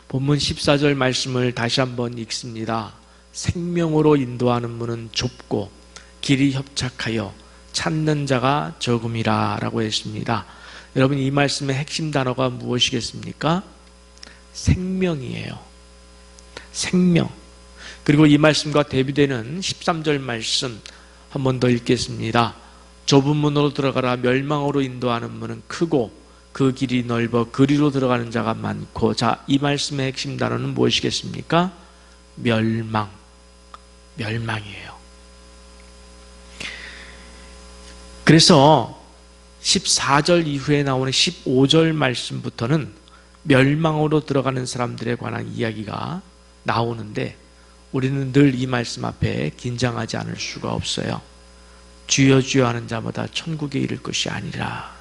본문 14절 말씀을 다시 한번 읽습니다. 생명으로 인도하는 문은 좁고 길이 협착하여 찾는 자가 적음이라 라고 했습니다. 여러분, 이 말씀의 핵심 단어가 무엇이겠습니까? 생명이에요. 생명. 그리고 이 말씀과 대비되는 13절 말씀 한 번 더 읽겠습니다. 좁은 문으로 들어가라. 멸망으로 인도하는 문은 크고 그 길이 넓어 그리로 들어가는 자가 많고. 자, 이 말씀의 핵심 단어는 무엇이겠습니까? 멸망. 멸망이에요. 그래서 14절 이후에 나오는 15절 말씀부터는 멸망으로 들어가는 사람들에 관한 이야기가 나오는데, 우리는 늘 이 말씀 앞에 긴장하지 않을 수가 없어요. 주여 주여 하는 자마다 천국에 이를 것이 아니라,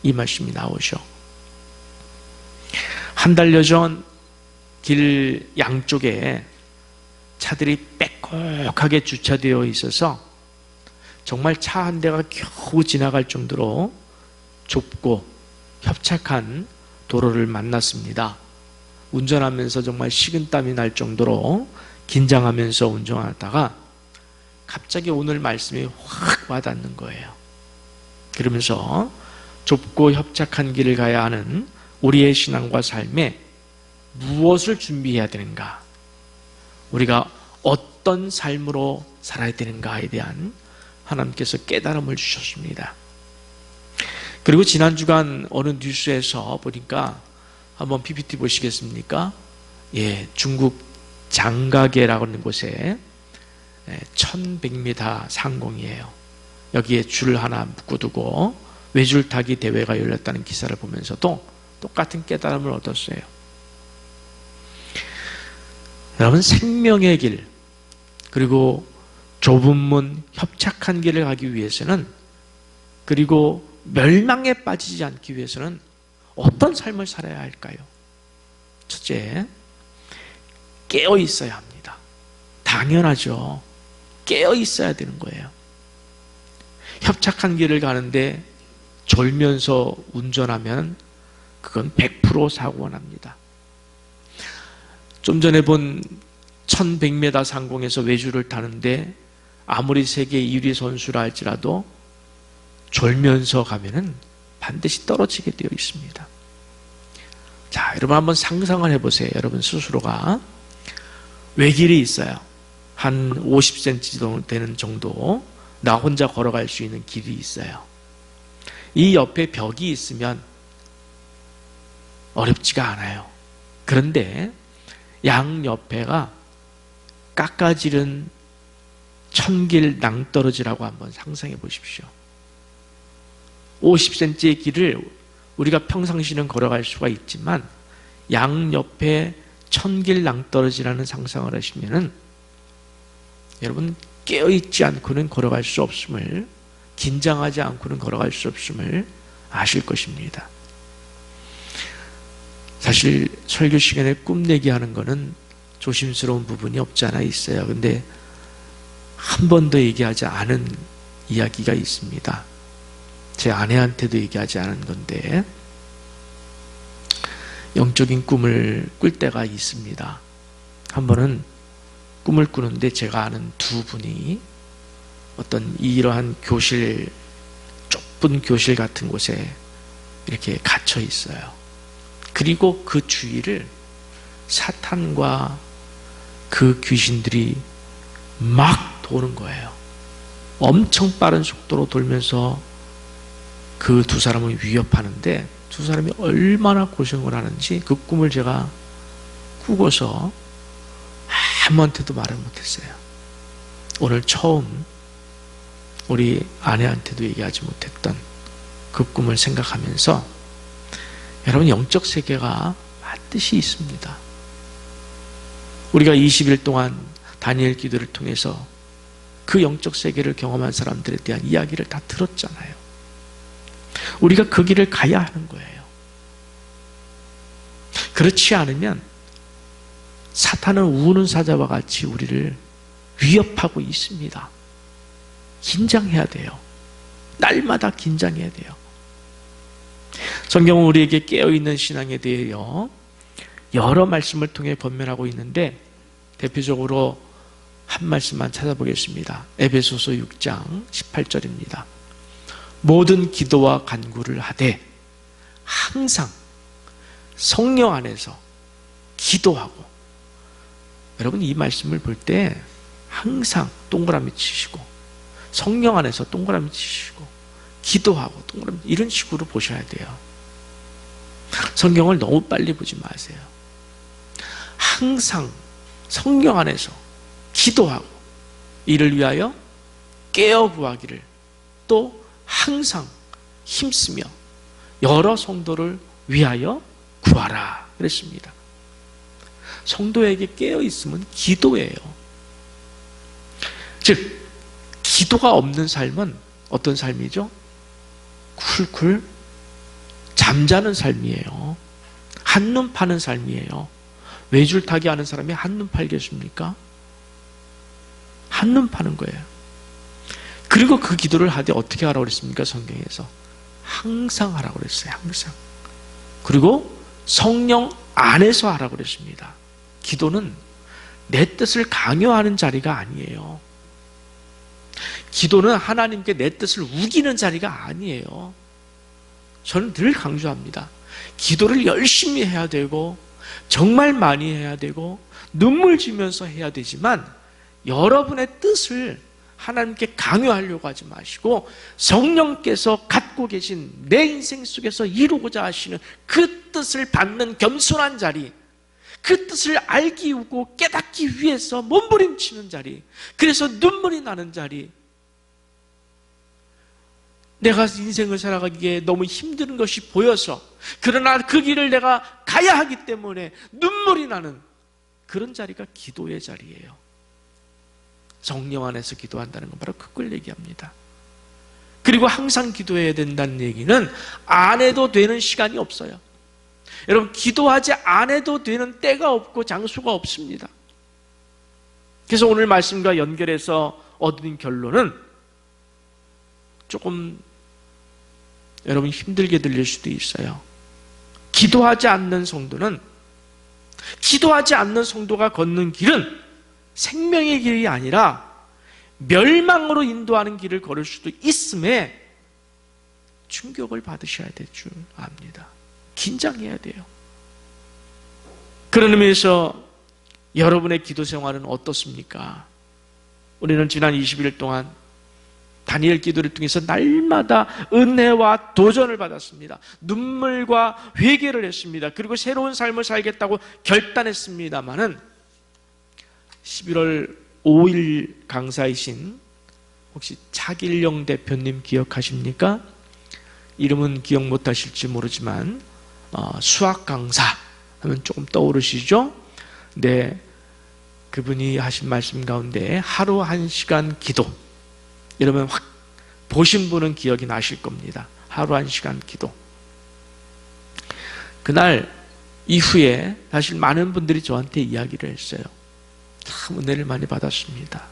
이 말씀이 나오죠. 한 달여 전 길 양쪽에 차들이 빽빽하게 주차되어 있어서 정말 차 한 대가 겨우 지나갈 정도로 좁고 협착한 도로를 만났습니다. 운전하면서 정말 식은땀이 날 정도로 긴장하면서 운전하다가 갑자기 오늘 말씀이 확 와닿는 거예요. 그러면서 좁고 협착한 길을 가야 하는 우리의 신앙과 삶에 무엇을 준비해야 되는가, 우리가 어떤 삶으로 살아야 되는가에 대한 하나님께서 깨달음을 주셨습니다. 그리고 지난 주간 어느 뉴스에서 보니까, 한번 PPT 보시겠습니까? 예, 중국 장가계라고 하는 곳에 1100m 상공이에요. 여기에 줄 하나 묶어두고 외줄타기 대회가 열렸다는 기사를 보면서도 똑같은 깨달음을 얻었어요. 여러분, 생명의 길, 그리고 좁은 문, 협착한 길을 가기 위해서는, 그리고 멸망에 빠지지 않기 위해서는 어떤 삶을 살아야 할까요? 첫째, 깨어 있어야 합니다. 당연하죠. 깨어 있어야 되는 거예요. 협착한 길을 가는데 졸면서 운전하면 그건 100% 사고가 납니다. 좀 전에 본 1100m 상공에서 외주를 타는데 아무리 세계 1위 선수라 할지라도 졸면서 가면은 반드시 떨어지게 되어 있습니다. 자, 여러분 한번 상상을 해보세요. 여러분 스스로가 외길이 있어요. 한 50cm 되는 정도 나 혼자 걸어갈 수 있는 길이 있어요. 이 옆에 벽이 있으면 어렵지가 않아요. 그런데 양 옆에가 깎아지른 천길 낭떠러지라고 한번 상상해 보십시오. 50cm의 길을 우리가 평상시는 걸어갈 수가 있지만 양 옆에 천길 낭떠러지라는 상상을 하시면은 여러분, 깨어있지 않고는 걸어갈 수 없음을, 긴장하지 않고는 걸어갈 수 없음을 아실 것입니다. 사실 설교 시간에 꿈내기 하는 거는 조심스러운 부분이 없지 않아 있어요. 근데 한 번도 얘기하지 않은 이야기가 있습니다. 제 아내한테도 얘기하지 않은 건데, 영적인 꿈을 꿀 때가 있습니다. 한 번은 꿈을 꾸는데 제가 아는 두 분이 어떤 이러한 교실, 좁은 교실 같은 곳에 이렇게 갇혀 있어요. 그리고 그 주위를 사탄과 그 귀신들이 막 도는 거예요. 엄청 빠른 속도로 돌면서 그 두 사람을 위협하는데, 두 사람이 얼마나 고생을 하는지 그 꿈을 제가 꾸고서 아무한테도 말을 못했어요. 오늘 처음 우리 아내한테도 얘기하지 못했던 그 꿈을 생각하면서, 여러분, 영적 세계가 반드시 있습니다. 우리가 20일 동안 다니엘 기도를 통해서 그 영적 세계를 경험한 사람들에 대한 이야기를 다 들었잖아요. 우리가 그 길을 가야 하는 거예요. 그렇지 않으면 사탄은 우는 사자와 같이 우리를 위협하고 있습니다. 긴장해야 돼요. 날마다 긴장해야 돼요. 성경은 우리에게 깨어있는 신앙에 대하여 여러 말씀을 통해 권면하고 있는데 대표적으로 한 말씀만 찾아보겠습니다. 에베소서 6장 18절입니다. 모든 기도와 간구를 하되 항상 성령 안에서 기도하고. 여러분, 이 말씀을 볼 때 항상 동그라미 치시고, 성령 안에서 동그라미 치시고, 기도하고 동그라미, 이런 식으로 보셔야 돼요. 성경을 너무 빨리 보지 마세요. 항상 성령 안에서 기도하고, 이를 위하여 깨어 구하기를 또 항상 힘쓰며 여러 성도를 위하여 구하라 그랬습니다. 성도에게 깨어 있으면 기도예요. 즉 기도가 없는 삶은 어떤 삶이죠? 쿨쿨 잠자는 삶이에요. 한눈 파는 삶이에요. 외줄타기 하는 사람이 한눈 팔겠습니까? 한눈 파는 거예요. 그리고 그 기도를 하되 어떻게 하라고 그랬습니까? 성경에서 항상 하라고 그랬어요. 항상. 그리고 성령 안에서 하라고 그랬습니다. 기도는 내 뜻을 강요하는 자리가 아니에요. 기도는 하나님께 내 뜻을 우기는 자리가 아니에요. 저는 늘 강조합니다. 기도를 열심히 해야 되고 정말 많이 해야 되고 눈물 지면서 해야 되지만 여러분의 뜻을 하나님께 강요하려고 하지 마시고 성령께서 갖고 계신 내 인생 속에서 이루고자 하시는 그 뜻을 받는 겸손한 자리, 그 뜻을 알기 위고 깨닫기 위해서 몸부림치는 자리, 그래서 눈물이 나는 자리, 내가 인생을 살아가기에 너무 힘든 것이 보여서 그러나 그 길을 내가 가야 하기 때문에 눈물이 나는 그런 자리가 기도의 자리예요. 성령 안에서 기도한다는 건 바로 그걸 얘기합니다. 그리고 항상 기도해야 된다는 얘기는 안 해도 되는 시간이 없어요. 여러분, 기도하지 않아도 되는 때가 없고 장소가 없습니다. 그래서 오늘 말씀과 연결해서 얻은 결론은 조금 여러분 힘들게 들릴 수도 있어요. 기도하지 않는 성도가 걷는 길은 생명의 길이 아니라 멸망으로 인도하는 길을 걸을 수도 있음에 충격을 받으셔야 될 줄 압니다. 긴장해야 돼요. 그런 의미에서 여러분의 기도 생활은 어떻습니까? 우리는 지난 20일 동안 다니엘 기도를 통해서 날마다 은혜와 도전을 받았습니다. 눈물과 회개를 했습니다. 그리고 새로운 삶을 살겠다고 결단했습니다마는 11월 5일 강사이신 혹시 차길영 대표님 기억하십니까? 이름은 기억 못하실지 모르지만 수학 강사 하면 조금 떠오르시죠? 네, 그분이 하신 말씀 가운데 하루 1시간 기도, 이러면 확 보신 분은 기억이 나실 겁니다. 하루 1시간 기도. 그날 이후에 사실 많은 분들이 저한테 이야기를 했어요. 참 은혜를 많이 받았습니다.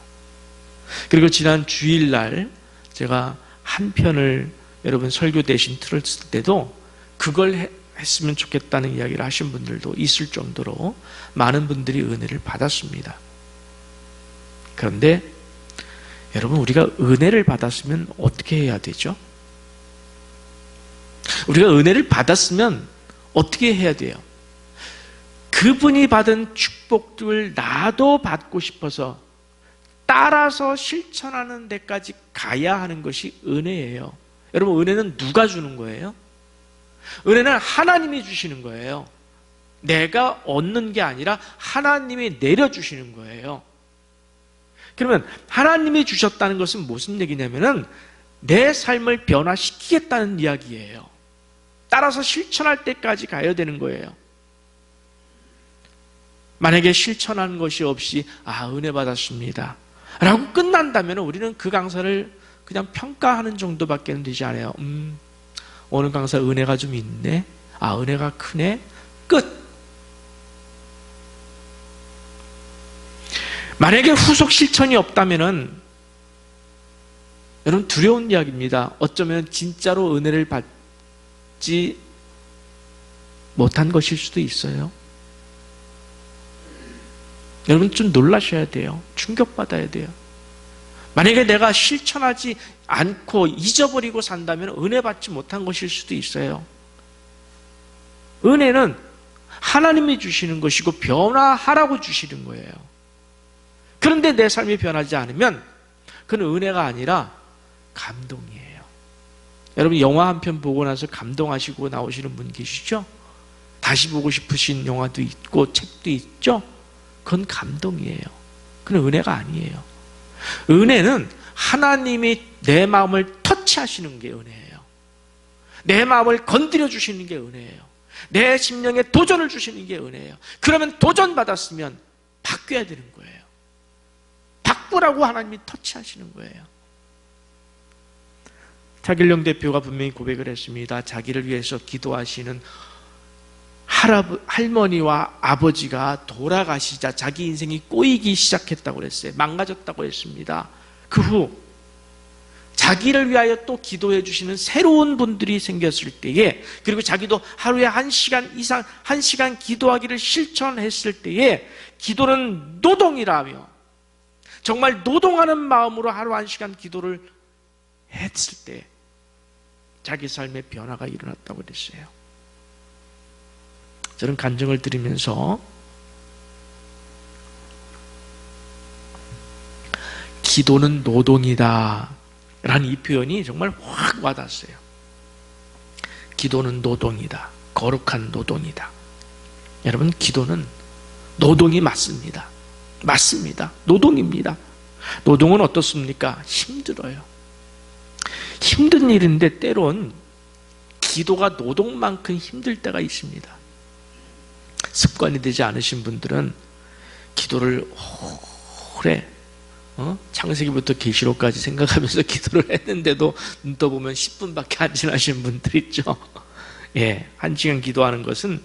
그리고 지난 주일날 제가 한 편을 여러분 설교 대신 틀었을 때도 그걸 했으면 좋겠다는 이야기를 하신 분들도 있을 정도로 많은 분들이 은혜를 받았습니다. 그런데 여러분, 우리가 은혜를 받았으면 어떻게 해야 되죠? 우리가 은혜를 받았으면 어떻게 해야 돼요? 그분이 받은 축복들을 나도 받고 싶어서 따라서 실천하는 데까지 가야 하는 것이 은혜예요. 여러분, 은혜는 누가 주는 거예요? 은혜는 하나님이 주시는 거예요. 내가 얻는 게 아니라 하나님이 내려주시는 거예요. 그러면 하나님이 주셨다는 것은 무슨 얘기냐면은 내 삶을 변화시키겠다는 이야기예요. 따라서 실천할 때까지 가야 되는 거예요. 만약에 실천하는 것이 없이 은혜 받았습니다 라고 끝난다면 우리는 그 강사를 그냥 평가하는 정도밖에 되지 않아요. 오늘 강사 은혜가 좀 있네, 은혜가 크네, 끝. 만약에 후속 실천이 없다면 여러분 두려운 이야기입니다. 어쩌면 진짜로 은혜를 받지 못한 것일 수도 있어요. 여러분 좀 놀라셔야 돼요. 충격받아야 돼요. 만약에 내가 실천하지 않고 잊어버리고 산다면 은혜 받지 못한 것일 수도 있어요. 은혜는 하나님이 주시는 것이고 변화하라고 주시는 거예요. 그런데 내 삶이 변하지 않으면 그건 은혜가 아니라 감동이에요. 여러분 영화 한 편 보고 나서 감동하시고 나오시는 분 계시죠? 다시 보고 싶으신 영화도 있고 책도 있죠? 그건 감동이에요. 그건 은혜가 아니에요. 은혜는 하나님이 내 마음을 터치하시는 게 은혜예요. 내 마음을 건드려 주시는 게 은혜예요. 내 심령에 도전을 주시는 게 은혜예요. 그러면 도전받았으면 바뀌어야 되는 거예요. 바꾸라고 하나님이 터치하시는 거예요. 차길령 대표가 분명히 고백을 했습니다. 자기를 위해서 기도하시는 할머니와 아버지가 돌아가시자 자기 인생이 꼬이기 시작했다고 그랬어요. 망가졌다고 했습니다. 그 후 자기를 위하여 또 기도해 주시는 새로운 분들이 생겼을 때에, 그리고 자기도 하루에 1시간 이상 1시간 기도하기를 실천했을 때에, 기도는 노동이라며 정말 노동하는 마음으로 하루 1시간 기도를 했을 때 자기 삶의 변화가 일어났다고 그랬어요. 저는 간증을 들으면서 기도는 노동이다 라는 이 표현이 정말 확 와닿았어요. 기도는 노동이다. 거룩한 노동이다. 여러분, 기도는 노동이 맞습니다. 맞습니다. 노동입니다. 노동은 어떻습니까? 힘들어요. 힘든 일인데 때론 기도가 노동만큼 힘들 때가 있습니다. 습관이 되지 않으신 분들은 기도를 오래 창세기부터 계시록까지 생각하면서 기도를 했는데도 눈 떠보면 10분밖에 안 지나신 분들 있죠. 예, 1시간 기도하는 것은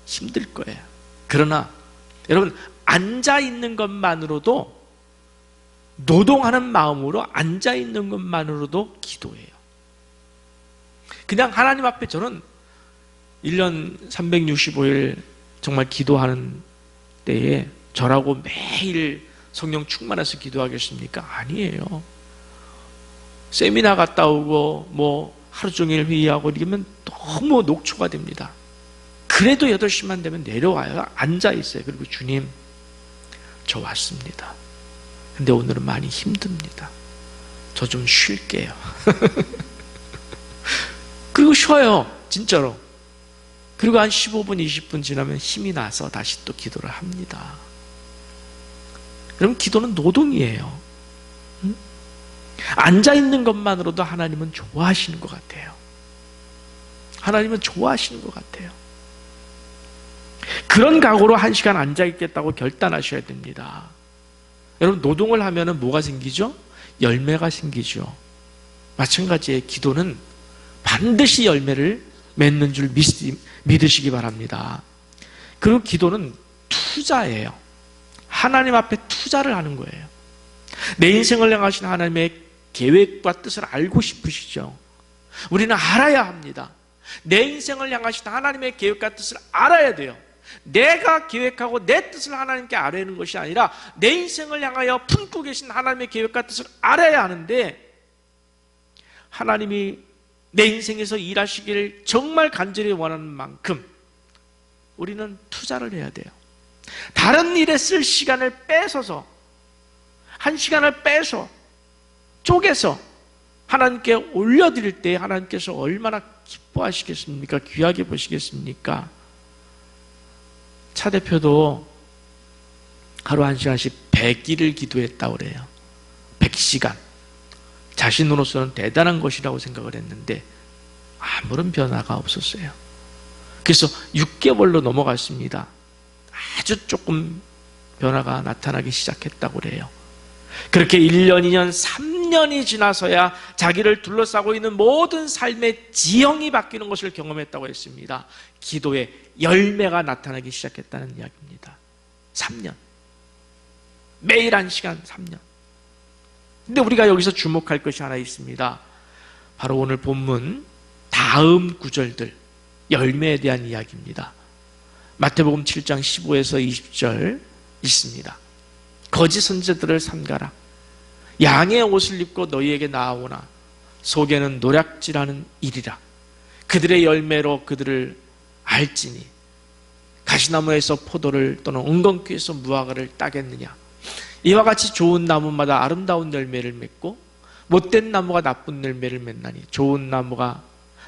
힘들 거예요. 그러나 여러분, 앉아있는 것만으로도, 노동하는 마음으로 앉아있는 것만으로도 기도예요. 그냥 하나님 앞에 저는 1년 365일 정말 기도하는 때에 저라고 매일 성령 충만해서 기도하겠습니까? 아니에요. 세미나 갔다 오고 뭐 하루 종일 회의하고 이러면 너무 녹초가 됩니다. 그래도 8시만 되면 내려와요. 앉아있어요. 그리고 주님, 저 왔습니다. 근데 오늘은 많이 힘듭니다. 저 좀 쉴게요. 그리고 쉬어요. 진짜로. 그리고 한 15분, 20분 지나면 힘이 나서 다시 또 기도를 합니다. 여러분, 기도는 노동이에요. 앉아있는 것만으로도 하나님은 좋아하시는 것 같아요. 하나님은 좋아하시는 것 같아요. 그런 각오로 1시간 앉아있겠다고 결단하셔야 됩니다. 여러분, 노동을 하면 뭐가 생기죠? 열매가 생기죠. 마찬가지에 기도는 반드시 열매를 맺는 줄 믿으시기 바랍니다. 그리고 기도는 투자예요. 하나님 앞에 투자를 하는 거예요. 내 인생을 향하신 하나님의 계획과 뜻을 알고 싶으시죠? 우리는 알아야 합니다. 내 인생을 향하신 하나님의 계획과 뜻을 알아야 돼요. 내가 계획하고 내 뜻을 하나님께 아뢰는 것이 아니라 내 인생을 향하여 품고 계신 하나님의 계획과 뜻을 알아야 하는데, 하나님이 내 인생에서 일하시기를 정말 간절히 원하는 만큼 우리는 투자를 해야 돼요. 다른 일에 쓸 시간을 뺏어서, 1시간을 빼서 쪼개서 하나님께 올려드릴 때 하나님께서 얼마나 기뻐하시겠습니까? 귀하게 보시겠습니까? 차 대표도 하루 1시간씩 100일을 기도했다고 그래요. 100시간. 자신으로서는 대단한 것이라고 생각을 했는데 아무런 변화가 없었어요. 그래서 6개월로 넘어갔습니다. 아주 조금 변화가 나타나기 시작했다고 그래요. 그렇게 1년, 2년, 3년이 지나서야 자기를 둘러싸고 있는 모든 삶의 지형이 바뀌는 것을 경험했다고 했습니다. 기도의 열매가 나타나기 시작했다는 이야기입니다. 3년. 매일 1시간 3년. 근데 우리가 여기서 주목할 것이 하나 있습니다. 바로 오늘 본문 다음 구절들, 열매에 대한 이야기입니다. 마태복음 7장 15에서 20절 있습니다. 거짓 선지자들을 삼가라. 양의 옷을 입고 너희에게 나아오나 속에는 노략질하는 일이라. 그들의 열매로 그들을 알지니 가시나무에서 포도를 또는 은건귀에서 무화과를 따겠느냐. 이와 같이 좋은 나무마다 아름다운 열매를 맺고 못된 나무가 나쁜 열매를 맺나니 좋은 나무가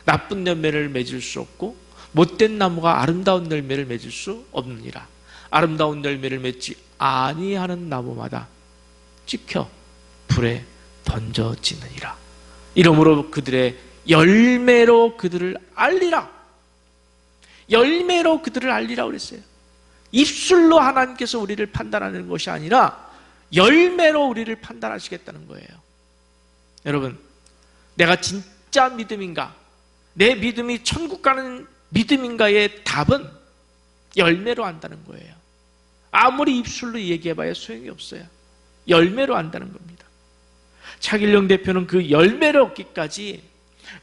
나쁜 열매를 맺을 수 없고 못된 나무가 아름다운 열매를 맺을 수 없느니라. 아름다운 열매를 맺지 아니하는 나무마다 찍혀 불에 던져지느니라. 이러므로 그들의 열매로 그들을 알리라. 열매로 그들을 알리라 그랬어요. 입술로 하나님께서 우리를 판단하는 것이 아니라 열매로 우리를 판단하시겠다는 거예요. 여러분, 내가 진짜 믿음인가, 내 믿음이 천국 가는 믿음인가의 답은 열매로 안다는 거예요. 아무리 입술로 얘기해봐야 소용이 없어요. 열매로 안다는 겁니다. 차길령 대표는 그 열매를 얻기까지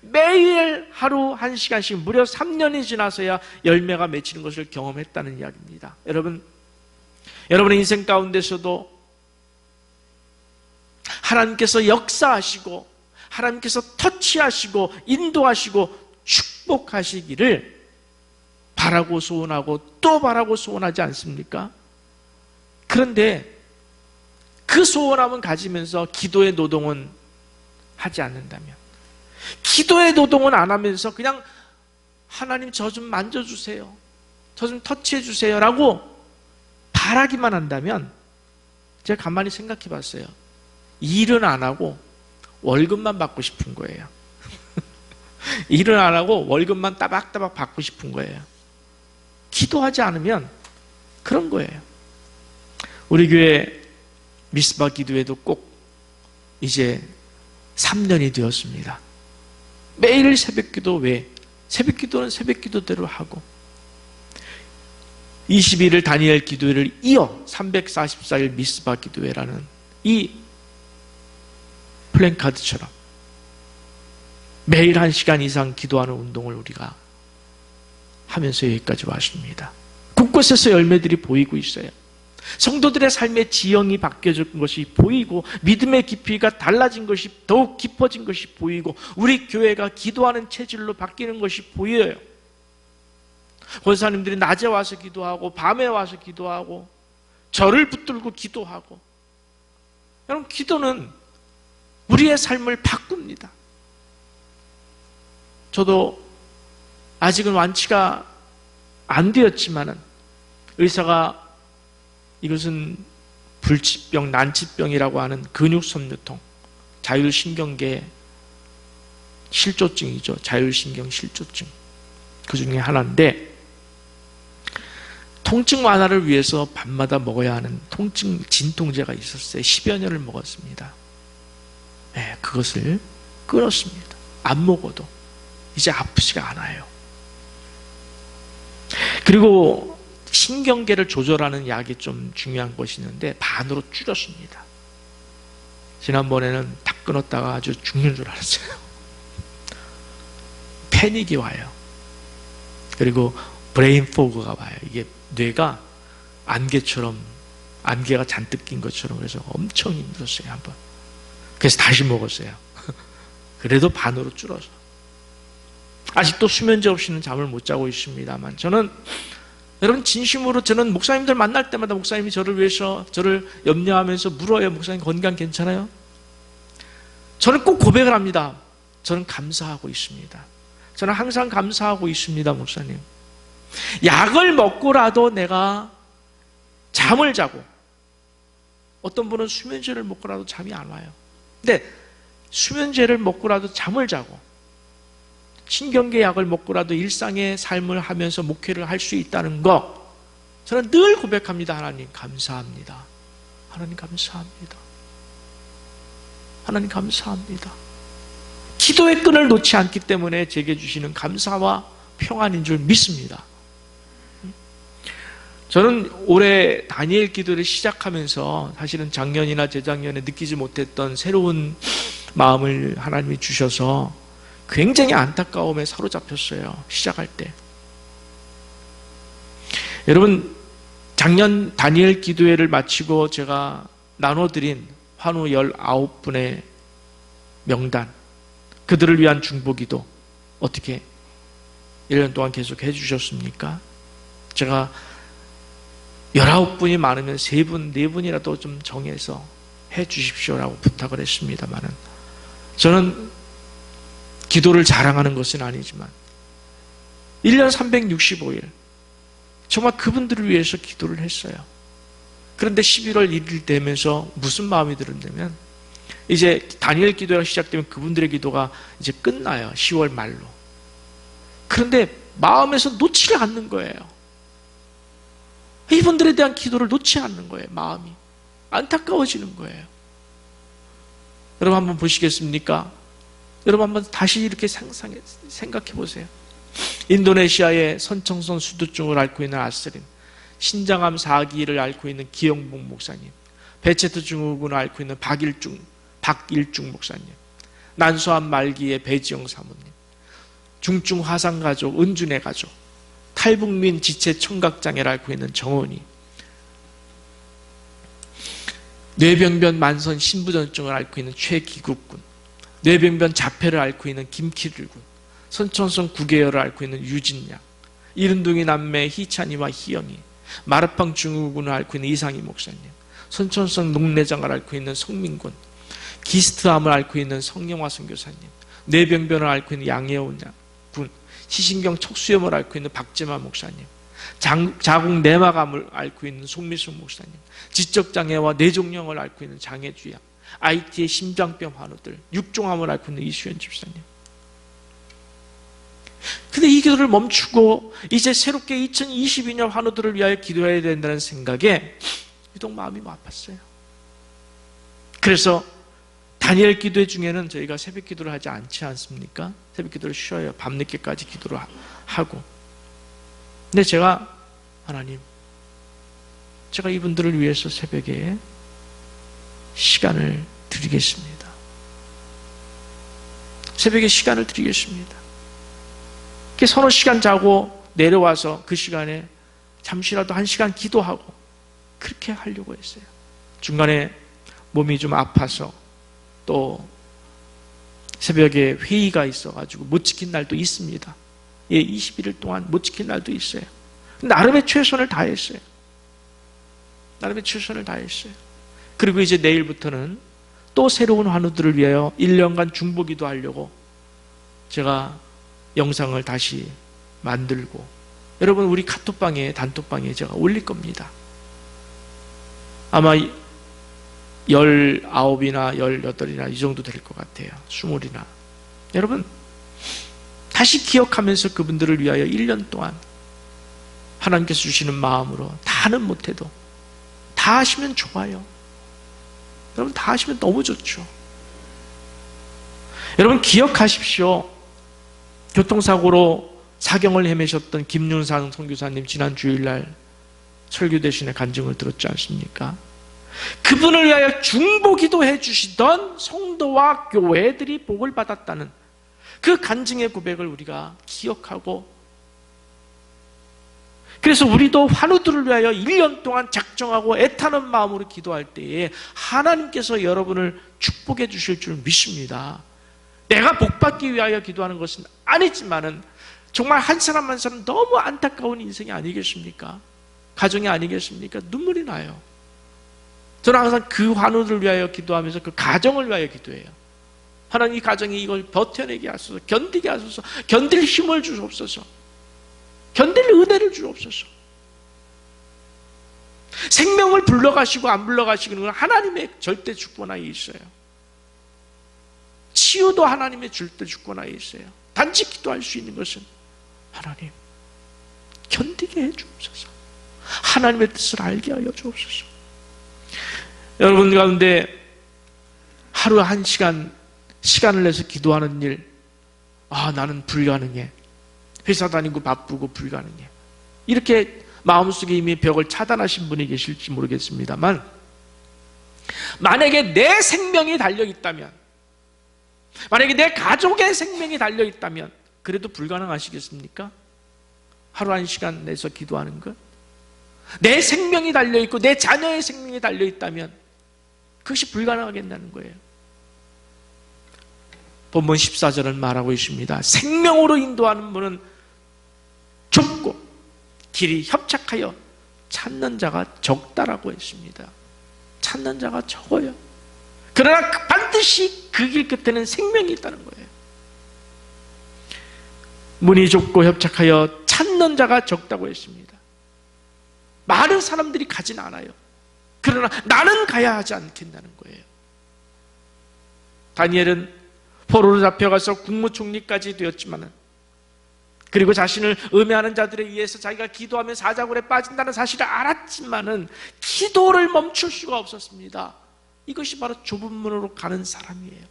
매일 하루 1시간씩 무려 3년이 지나서야 열매가 맺히는 것을 경험했다는 이야기입니다. 여러분의 인생 가운데서도 하나님께서 역사하시고 하나님께서 터치하시고 인도하시고 축복하시기를 바라고 소원하고 또 바라고 소원하지 않습니까? 그런데 그 소원함은 가지면서 기도의 노동은 하지 않는다면, 기도의 노동은 안 하면서 그냥 하나님 저 좀 만져주세요, 저 좀 터치해 주세요 라고 바라기만 한다면, 제가 가만히 생각해 봤어요. 일은 안 하고 월급만 받고 싶은 거예요. 일은 안 하고 월급만 따박따박 받고 싶은 거예요. 기도하지 않으면 그런 거예요. 우리 교회 미스바 기도회도 꼭 이제 3년이 되었습니다. 매일 새벽기도 외에 새벽기도는 새벽기도대로 하고 22일 다니엘 기도회를 이어 344일 미스바 기도회라는 이 플랜카드처럼 매일 1시간 이상 기도하는 운동을 우리가 하면서 여기까지 왔습니다. 곳곳에서 열매들이 보이고 있어요. 성도들의 삶의 지형이 바뀌어진 것이 보이고 믿음의 깊이가 달라진 것이 더욱 깊어진 것이 보이고 우리 교회가 기도하는 체질로 바뀌는 것이 보여요. 권사님들이 낮에 와서 기도하고 밤에 와서 기도하고 절을 붙들고 기도하고. 여러분, 기도는 우리의 삶을 바꿉니다. 저도 아직은 완치가 안 되었지만은 의사가 이것은 불치병, 난치병이라고 하는 근육섬유통, 자율신경계 실조증이죠. 자율신경 실조증. 그 중에 하나인데, 통증 완화를 위해서 밤마다 먹어야 하는 통증 진통제가 있었어요. 10여 년을 먹었습니다. 네, 그것을 끊었습니다. 안 먹어도 이제 아프지가 않아요. 그리고 신경계를 조절하는 약이 좀 중요한 것이 있는데 반으로 줄였습니다. 지난번에는 다 끊었다가 아주 죽는 줄 알았어요. 패닉이 와요. 그리고 브레인 포그가 와요. 이게 뇌가 안개처럼, 안개가 잔뜩 낀 것처럼. 그래서 엄청 힘들었어요, 한번. 그래서 다시 먹었어요. 그래도 반으로 줄어서. 아직도 수면제 없이는 잠을 못 자고 있습니다만, 여러분, 진심으로 저는 목사님들 만날 때마다 목사님이 저를 위해서, 저를 염려하면서 물어요. 목사님 건강 괜찮아요? 저는 꼭 고백을 합니다. 저는 감사하고 있습니다. 저는 항상 감사하고 있습니다, 목사님. 약을 먹고라도 내가 잠을 자고, 어떤 분은 수면제를 먹고라도 잠이 안 와요. 근데 수면제를 먹고라도 잠을 자고 신경계 약을 먹고라도 일상의 삶을 하면서 목회를 할 수 있다는 거, 저는 늘 고백합니다. 하나님 감사합니다. 하나님 감사합니다. 하나님 감사합니다. 기도의 끈을 놓지 않기 때문에 제게 주시는 감사와 평안인 줄 믿습니다. 저는 올해 다니엘 기도를 시작하면서 사실은 작년이나 재작년에 느끼지 못했던 새로운 마음을 하나님이 주셔서 굉장히 안타까움에 사로잡혔어요. 시작할 때. 여러분, 작년 다니엘 기도회를 마치고 제가 나눠드린 환우 19분의 명단, 그들을 위한 중보기도 어떻게 1년 동안 계속 해주셨습니까? 제가 19분이 많으면 3분, 4분이라도 좀 정해서 해주십시오라고 부탁을 했습니다만은, 저는 기도를 자랑하는 것은 아니지만 1년 365일 정말 그분들을 위해서 기도를 했어요. 그런데 11월 1일 되면서 무슨 마음이 들었냐면, 이제 다니엘 기도가 시작되면 그분들의 기도가 이제 끝나요. 10월 말로. 그런데 마음에서 놓지 않는 거예요. 이분들에 대한 기도를 놓지 않는 거예요. 마음이 안타까워지는 거예요. 여러분 한번 보시겠습니까? 여러분 한번 다시 이렇게 생각해 보세요. 인도네시아의 선청선 수두증을 앓고 있는 아스린, 신장암 4기를 앓고 있는 기영봉 목사님, 베체트 증후군을 앓고 있는 박일중 목사님, 난소암 말기의 배지영 사모님, 중증 화상 가족 은준의 가족, 탈북민 지체 청각장애를 앓고 있는 정원이, 뇌병변 만선 신부전증을 앓고 있는 최기국군, 뇌병변 자폐를 앓고 있는 김키를군, 선천성 구개열을 앓고 있는 유진양, 이른둥이 남매 희찬이와 희영이, 마르팡 증후군을 앓고 있는 이상희 목사님, 선천성 녹내장을 앓고 있는 성민군, 기스트암을 앓고 있는 성영화 선교사님, 뇌병변을 앓고 있는 양혜원 군, 시신경 척수염을 앓고 있는 박재마 목사님, 자궁 내막암을 앓고 있는 송미숙 목사님, 지적장애와 뇌종양을 앓고 있는 장혜주양, IT의 심장병 환우들, 육종암을 앓고 있는 이수연 집사님. 근데 이 기도를 멈추고 이제 새롭게 2022년 환우들을 위하여 기도해야 된다는 생각에 유독 마음이 아팠어요. 그래서 다니엘 기도회 중에는 저희가 새벽 기도를 하지 않지 않습니까? 새벽 기도를 쉬어요. 밤늦게까지 기도를 하고. 근데 제가, 하나님, 제가 이분들을 위해서 새벽에 시간을 드리겠습니다. 새벽에 시간을 드리겠습니다. 서너 시간 자고 내려와서 그 시간에 잠시라도 1시간 기도하고 그렇게 하려고 했어요. 중간에 몸이 좀 아파서 또 새벽에 회의가 있어가지고 못 지킨 날도 있습니다. 21일 동안 못 지킨 날도 있어요. 나름의 최선을 다했어요. 나름의 최선을 다했어요. 그리고 이제 내일부터는 또 새로운 환우들을 위하여 1년간 중보기도 하려고 제가 영상을 다시 만들고, 여러분 우리 카톡방에, 단톡방에 제가 올릴 겁니다. 아마 19이나 18이나 이 정도 될 것 같아요. 20이나. 여러분 다시 기억하면서 그분들을 위하여 1년 동안 하나님께서 주시는 마음으로, 다는 못해도 다 하시면 좋아요. 여러분 다 하시면 너무 좋죠. 여러분 기억하십시오. 교통사고로 사경을 헤매셨던 김윤상 선교사님 지난 주일날 설교 대신에 간증을 들었지 않습니까? 그분을 위하여 중보기도 해주시던 성도와 교회들이 복을 받았다는 그 간증의 고백을 우리가 기억하고, 그래서 우리도 환우들을 위하여 1년 동안 작정하고 애타는 마음으로 기도할 때에 하나님께서 여러분을 축복해 주실 줄 믿습니다. 내가 복받기 위하여 기도하는 것은 아니지만은 정말 한 사람 한 사람 너무 안타까운 인생이 아니겠습니까? 가정이 아니겠습니까? 눈물이 나요. 저는 항상 그 환우를 위하여 기도하면서 그 가정을 위하여 기도해요. 하나님 이 가정이 이걸 버텨내게 하소서, 견디게 하소서, 견딜 힘을 주옵소서, 견딜 은혜를 주옵소서. 생명을 불러가시고 안 불러가시는 건 하나님의 절대 주권하에 있어요. 치유도 하나님의 절대 주권하에 있어요. 단지 기도할 수 있는 것은 하나님 견디게 해 주옵소서, 하나님의 뜻을 알게 하여 주옵소서. 여러분 가운데 하루 1시간 시간을 내서 기도하는 일, 나는 불가능해, 회사 다니고 바쁘고 불가능해, 이렇게 마음속에 이미 벽을 차단하신 분이 계실지 모르겠습니다만, 만약에 내 생명이 달려있다면, 만약에 내 가족의 생명이 내 생명이 달려있고 내 자녀의 생명이 달려있다면 그것이 불가능하겠다는 거예요. 본문 14절은 말하고 있습니다. 생명으로 인도하는 문은 좁고 길이 협착하여 찾는 자가 적다라고 했습니다. 찾는 자가 적어요. 그러나 반드시 그 길 끝에는 생명이 있다는 거예요. 문이 좁고 협착하여 찾는 자가 적다고 했습니다. 많은 사람들이 가진 않아요. 그러나 나는 가야 하지 않겠다는 거예요. 다니엘은 포로로 잡혀가서 국무총리까지 되었지만, 그리고 자신을 음해하는 자들에 의해서 자기가 기도하면 사자굴에 빠진다는 사실을 알았지만은 기도를 멈출 수가 없었습니다. 이것이 바로 좁은 문으로 가는 사람이에요.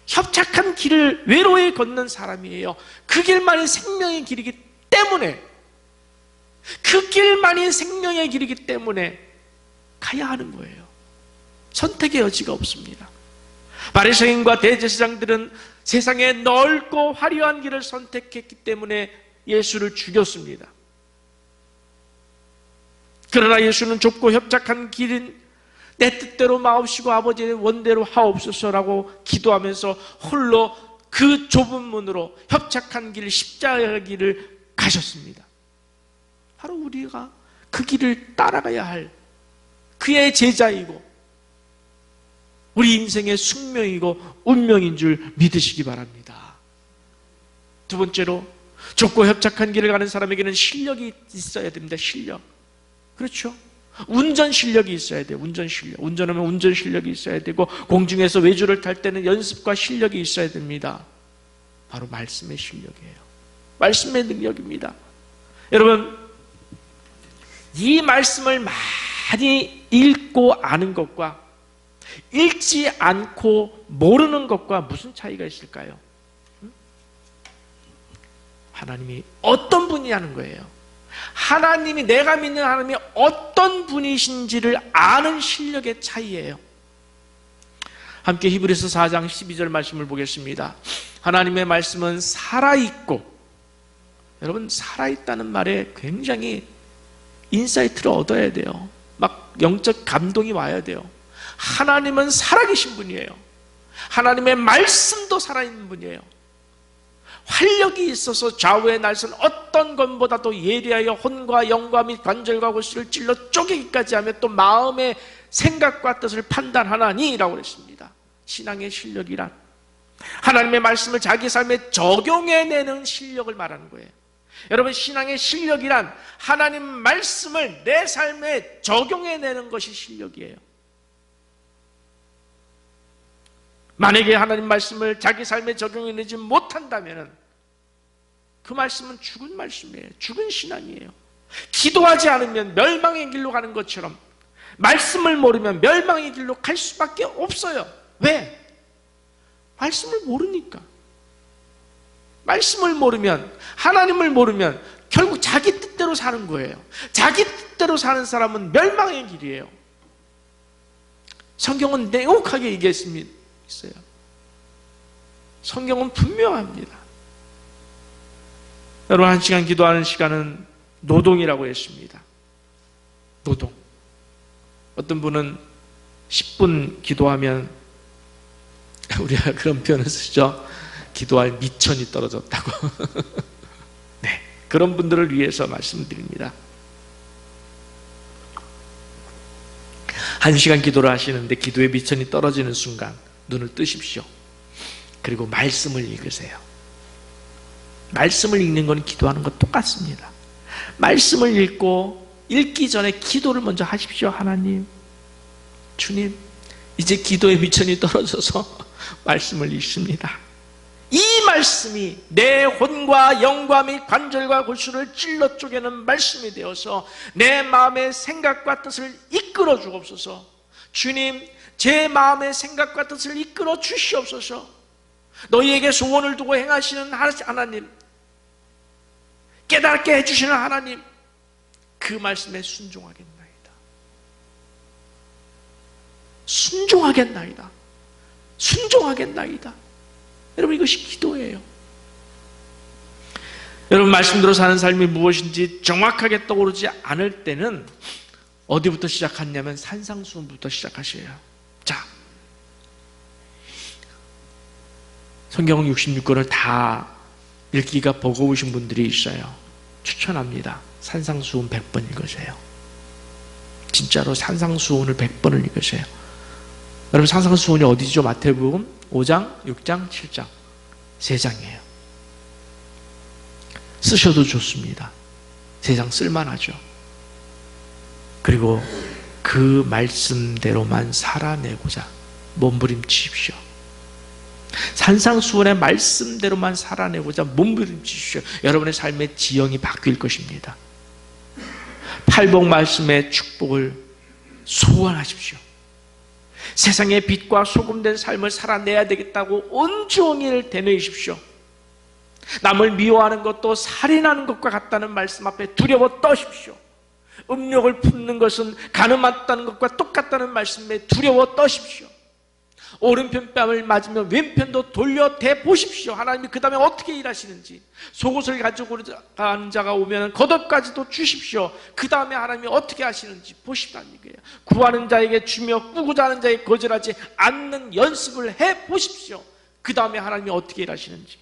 협착한 길을 외로이 걷는 사람이에요. 그 길만이 생명의 길이기 때문에, 그 길만이 생명의 길이기 때문에 가야 하는 거예요. 선택의 여지가 없습니다. 바리새인과 대제사장들은 세상의 넓고 화려한 길을 선택했기 때문에 예수를 죽였습니다. 그러나 예수는 좁고 협착한 길인 내 뜻대로 마옵시고 아버지의 원대로 하옵소서라고 기도하면서 홀로 그 좁은 문으로 협착한 길, 십자가의 길을 가셨습니다. 바로 우리가 그 길을 따라가야 할 그의 제자이고 우리 인생의 숙명이고 운명인 줄 믿으시기 바랍니다. 두 번째로, 좁고 협착한 길을 가는 사람에게는 실력이 있어야 됩니다. 실력. 그렇죠? 운전 실력이 있어야 돼요. 운전 실력. 운전하면 운전 실력이 있어야 되고, 공중에서 외주를 탈 때는 연습과 실력이 있어야 됩니다. 바로 말씀의 실력이에요. 말씀의 능력입니다. 여러분, 이 말씀을 많이 읽고 아는 것과 읽지 않고 모르는 것과 무슨 차이가 있을까요? 하나님이 어떤 분이냐는 거예요. 하나님이, 내가 믿는 하나님이 어떤 분이신지를 아는 실력의 차이예요. 함께 히브리서 4장 12절 말씀을 보겠습니다. 하나님의 말씀은 살아있고, 여러분, 살아있다는 말에 굉장히 인사이트를 얻어야 돼요. 막 영적 감동이 와야 돼요. 하나님은 살아계신 분이에요. 하나님의 말씀도 살아있는 분이에요. 활력이 있어서 좌우의 날선 어떤 것보다도 예리하여 혼과 영과 및 관절과 골수를 찔러 쪼개기까지 하며 또 마음의 생각과 뜻을 판단하나니라고 그랬습니다. 신앙의 실력이란 하나님의 말씀을 자기 삶에 적용해내는 실력을 말하는 거예요. 여러분, 신앙의 실력이란 하나님 말씀을 내 삶에 적용해내는 것이 실력이에요. 만약에 하나님 말씀을 자기 삶에 적용해내지 못한다면 그 말씀은 죽은 말씀이에요. 죽은 신앙이에요. 기도하지 않으면 멸망의 길로 가는 것처럼 말씀을 모르면 멸망의 길로 갈 수밖에 없어요. 왜? 말씀을 모르니까. 말씀을 모르면, 하나님을 모르면 결국 자기 뜻대로 사는 거예요. 자기 뜻대로 사는 사람은 멸망의 길이에요. 성경은 냉혹하게 얘기했습니다. 있어요. 성경은 분명합니다. 여러분, 1시간 기도하는 시간은 노동이라고 했습니다. 노동. 어떤 분은 10분 기도하면, 우리가 그런 표현을 쓰죠. 기도할 미천이 떨어졌다고. 네, 그런 분들을 위해서 말씀드립니다. 1시간 기도를 하시는데 기도의 미천이 떨어지는 순간 눈을 뜨십시오. 그리고 말씀을 읽으세요. 말씀을 읽는 건 기도하는 것 똑같습니다. 말씀을 읽고 읽기 전에 기도를 먼저 하십시오. 하나님, 주님, 이제 기도의 미천이 떨어져서 말씀을 읽습니다. 이 말씀이 내 혼과 영과 및 관절과 골수를 찔러 쪼개는 말씀이 되어서 내 마음의 생각과 뜻을 이끌어 주옵소서. 주님, 제 마음의 생각과 뜻을 이끌어 주시옵소서. 너희에게 소원을 두고 행하시는 하나님, 깨닫게 해주시는 하나님, 그 말씀에 순종하겠나이다. 순종하겠나이다. 순종하겠나이다. 여러분, 이것이 기도예요. 여러분, 말씀대로 사는 삶이 무엇인지 정확하게 떠오르지 않을 때는 어디부터 시작하냐면 산상수훈부터 시작하셔요. 자, 성경 66권을 다 읽기가 버거우신 분들이 있어요. 추천합니다. 산상수훈 100번 읽으세요. 진짜로 산상수훈을 100번을 읽으세요. 여러분, 산상수훈이 어디죠? 마태복음 5장, 6장, 7장 3장이에요. 쓰셔도 좋습니다. 3장 쓸만하죠. 그리고 그 말씀대로만 살아내고자 몸부림치십시오. 산상수훈의 말씀대로만 살아내고자 몸부림치십시오. 여러분의 삶의 지형이 바뀔 것입니다. 팔복 말씀의 축복을 소원하십시오. 세상의 빛과 소금된 삶을 살아내야 되겠다고 온종일 되뇌이십시오. 남을 미워하는 것도 살인하는 것과 같다는 말씀 앞에 두려워 떠십시오. 음욕을 품는 것은 가늠하다는 것과 똑같다는 말씀에 두려워 떠십시오. 오른편 뺨을 맞으면 왼편도 돌려 대보십시오. 하나님이 그 다음에 어떻게 일하시는지. 속옷을 가지고 가는 자가 오면 겉옷까지도 주십시오. 그 다음에 하나님이 어떻게 하시는지 보십시오는 얘기예요. 구하는 자에게 주며 꾸고자 하는 자에게 거절하지 않는 연습을 해보십시오. 그 다음에 하나님이 어떻게 일하시는지.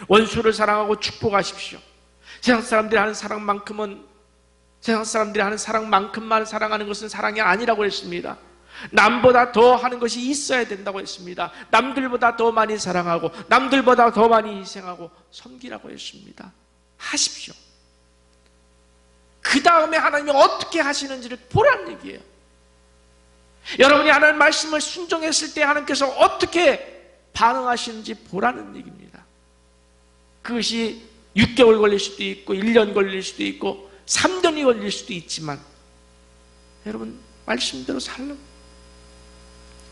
원수를 사랑하고 축복하십시오. 세상 사람들이 하는 사랑만큼만 사랑하는 것은 사랑이 아니라고 했습니다. 남보다 더 하는 것이 있어야 된다고 했습니다. 남들보다 더 많이 사랑하고 남들보다 더 많이 희생하고 섬기라고 했습니다. 하십시오. 그 다음에 하나님이 어떻게 하시는지를 보라는 얘기예요. 여러분이 하나님 말씀을 순종했을 때 하나님께서 어떻게 반응하시는지 보라는 얘기입니다. 그것이 6개월 걸릴 수도 있고 1년 걸릴 수도 있고 3년이 걸릴 수도 있지만 여러분, 말씀대로 살라고.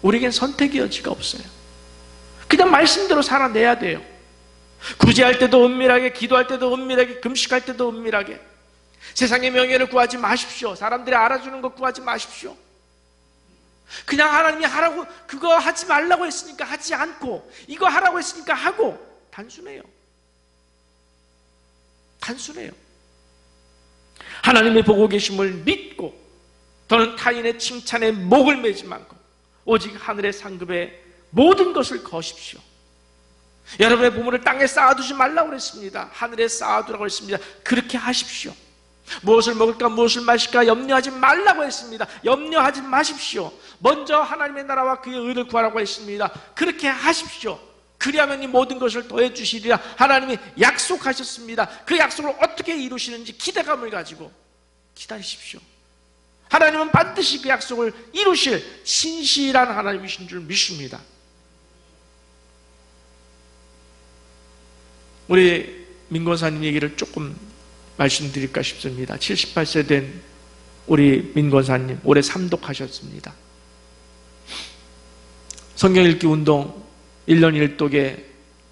우리에겐 선택의 여지가 없어요. 그냥 말씀대로 살아내야 돼요. 구제할 때도 은밀하게, 기도할 때도 은밀하게, 금식할 때도 은밀하게. 세상의 명예를 구하지 마십시오. 사람들이 알아주는 것 구하지 마십시오. 그냥 하나님이 하라고, 그거 하지 말라고 했으니까 하지 않고, 이거 하라고 했으니까 하고. 단순해요. 단순해요. 하나님의 보고 계심을 믿고 더는 타인의 칭찬에 목을 매지 말고 오직 하늘의 상급에 모든 것을 거십시오. 여러분의 보물을 땅에 쌓아두지 말라고 그랬습니다. 하늘에 쌓아두라고 했습니다. 그렇게 하십시오. 무엇을 먹을까 무엇을 마실까 염려하지 말라고 했습니다. 염려하지 마십시오. 먼저 하나님의 나라와 그의 의를 구하라고 했습니다. 그렇게 하십시오. 그리하면 이 모든 것을 더해 주시리라 하나님이 약속하셨습니다. 그 약속을 어떻게 이루시는지 기대감을 가지고 기다리십시오. 하나님은 반드시 그 약속을 이루실 신실한 하나님이신 줄 믿습니다. 우리 민권사님 얘기를 조금 말씀드릴까 싶습니다. 78세 된 우리 민권사님 올해 삼독하셨습니다. 성경 읽기 운동 1년 1독에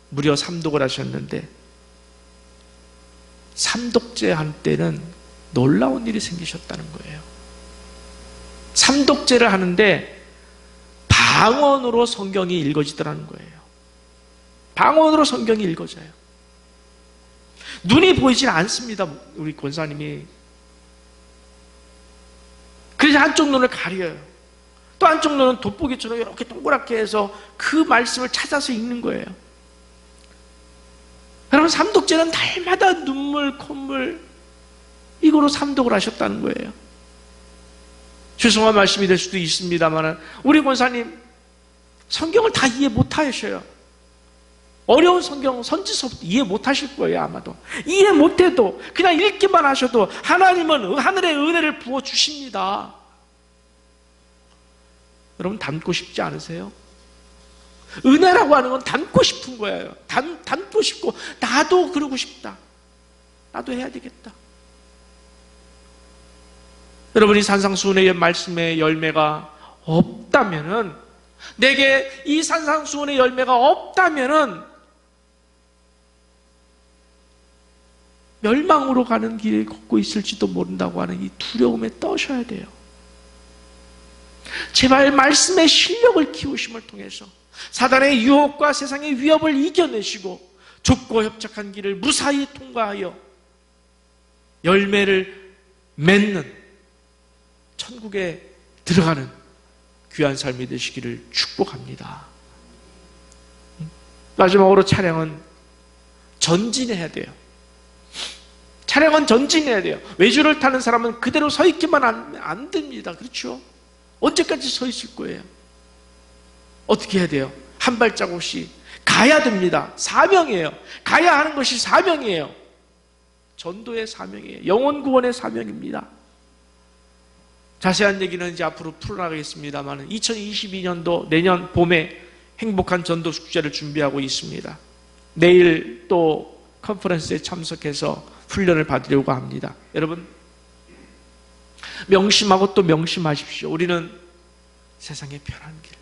무려 3독을 하셨는데, 삼독제 한때는 놀라운 일이 생기셨다는 거예요. 삼독제를 하는데 방언으로 성경이 읽어지더라는 거예요. 방언으로 성경이 읽어져요. 눈이 보이질 않습니다, 우리 권사님이. 그래서 한쪽 눈을 가려요. 또 한쪽 눈은 돋보기처럼 이렇게 동그랗게 해서 그 말씀을 찾아서 읽는 거예요. 여러분, 삼독제는 날마다 눈물, 콧물 이거로 삼독을 하셨다는 거예요. 죄송한 말씀이 될 수도 있습니다만 우리 권사님 성경을 다 이해 못하셔요. 어려운 성경 선지서부터 이해 못하실 거예요. 아마도 이해 못해도 그냥 읽기만 하셔도 하나님은 하늘의 은혜를 부어주십니다. 여러분, 닮고 싶지 않으세요? 은혜라고 하는 건 닮고 싶은 거예요. 닮고 싶고 나도 그러고 싶다. 나도 해야 되겠다. 여러분이 산상수훈의 말씀의 열매가 없다면은, 내게 이 산상수훈의 열매가 없다면은 멸망으로 가는 길을 걷고 있을지도 모른다고 하는 이 두려움에 떠셔야 돼요. 제발 말씀의 실력을 키우심을 통해서 사단의 유혹과 세상의 위협을 이겨내시고 좁고 협착한 길을 무사히 통과하여 열매를 맺는 천국에 들어가는 귀한 삶이 되시기를 축복합니다. 마지막으로 차량은 전진해야 돼요. 차량은 전진해야 돼요. 외주를 타는 사람은 그대로 서 있기만 안 됩니다. 그렇죠? 언제까지 서 있을 거예요? 어떻게 해야 돼요? 한 발자국씩 가야 됩니다. 사명이에요. 가야 하는 것이 사명이에요. 전도의 사명이에요. 영혼 구원의 사명입니다. 자세한 얘기는 이제 앞으로 풀어나가겠습니다만 2022년도 내년 봄에 행복한 전도 숙제를 준비하고 있습니다. 내일 또 컨퍼런스에 참석해서 훈련을 받으려고 합니다. 여러분 명심하고 또 명심하십시오. 우리는 세상의 편한 길,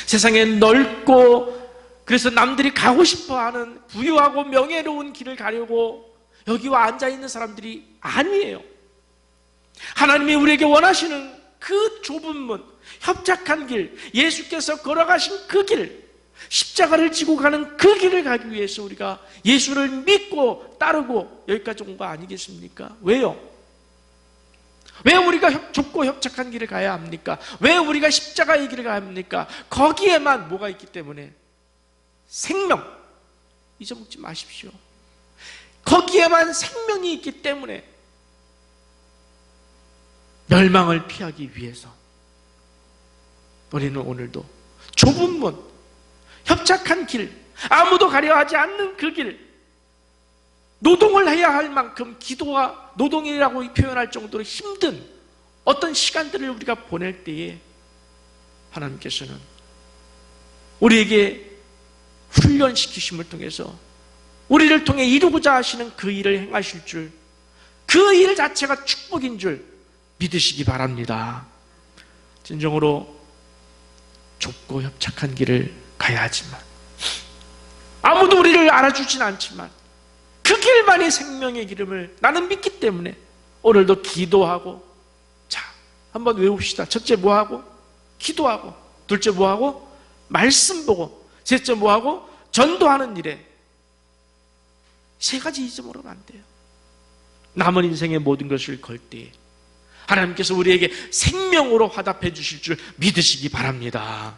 세상에 넓고 그래서 남들이 가고 싶어하는 부유하고 명예로운 길을 가려고 여기와 앉아있는 사람들이 아니에요. 하나님이 우리에게 원하시는 그 좁은 문, 협착한 길, 예수께서 걸어가신 그 길, 십자가를 지고 가는 그 길을 가기 위해서 우리가 예수를 믿고 따르고 여기까지 온 거 아니겠습니까? 왜요? 왜 우리가 좁고 협착한 길을 가야 합니까? 왜 우리가 십자가의 길을 가야 합니까? 거기에만 뭐가 있기 때문에? 생명! 잊어먹지 마십시오. 거기에만 생명이 있기 때문에 멸망을 피하기 위해서 우리는 오늘도 좁은 문, 협착한 길, 아무도 가려 하지 않는 그 길, 노동을 해야 할 만큼 기도와 노동이라고 표현할 정도로 힘든 어떤 시간들을 우리가 보낼 때에 하나님께서는 우리에게 훈련시키심을 통해서 우리를 통해 이루고자 하시는 그 일을 행하실 줄, 그 일 자체가 축복인 줄 믿으시기 바랍니다. 진정으로 좁고 협착한 길을 가야 하지만 아무도 우리를 알아주진 않지만 그 길만이 생명의 기름을 나는 믿기 때문에 오늘도 기도하고, 자 한번 외웁시다. 첫째 뭐하고? 기도하고, 둘째 뭐하고? 말씀 보고, 셋째 뭐하고? 전도하는 일에 세 가지 잊어먹으면 안 돼요. 남은 인생의 모든 것을 걸 때에 하나님께서 우리에게 생명으로 화답해 주실 줄 믿으시기 바랍니다.